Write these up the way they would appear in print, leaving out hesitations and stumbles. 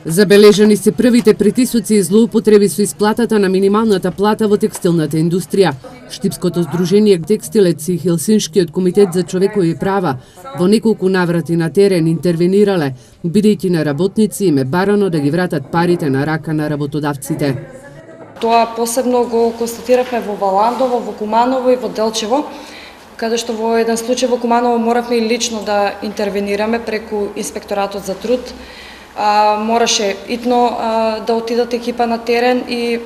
Забележани се првите притисоци и злоупотреби со исплатата на минималната плата во текстилната индустрија. Штипското здружение Текстилец и Хелсиншкиот комитет за човекови права во неколку наврати на терен интервенирале, бидејќи на работници им е барано да ги вратат парите на рака на работодавците. Тоа посебно го констатиравме во Валандово, во Куманово и во Делчево, каде што во еден случај во Куманово моравме и лично да интервенираме преку инспекторатот за труд. Мораше итно да отидат екипа на терен и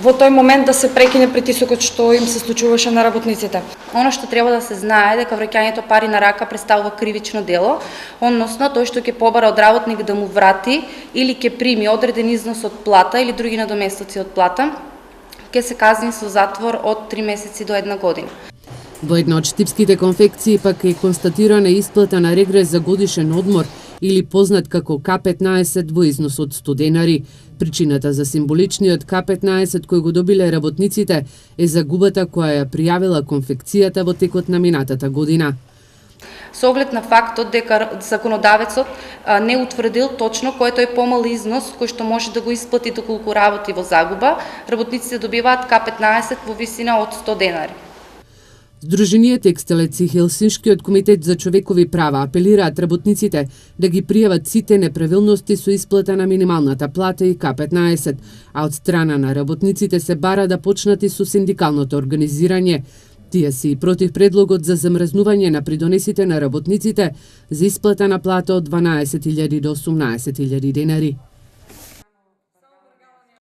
во тој момент да се прекине притисокот што им се случуваше на работниците. Оно што треба да се знае дека враќањето пари на рака представува кривично дело, односно тој што ќе побара од работник да му врати или ќе прими одреден износ од плата или други надоместоци од плата, ќе се казни со затвор од 3 месеци до 1 година. Во една од штипските конфекции пак е констатирана исплата на регрес за годишен одмор или познат како К15 во износ од 100 денари. Причината за символичниот К15 кој го добиле работниците е загубата која ја пријавила конфекцијата во текот на минатата година. Со оглед на фактот дека законодавецот не утврдил точно кој е тој помал износ кој што може да го исплати доколку работи во загуба, работниците добиваат К15 во висина од 100 денари. Здружение Текстилец и Хелсиншкиот комитет за човекови права апелираат работниците да ги пријават сите неправилности со исплата на минималната плата и К15, а од страна на работниците се бара да почнати со синдикалното организирање. Тие се и против предлогот за замрзнување на придонесите на работниците за исплата на плата од 12.000 до 18.000 денари.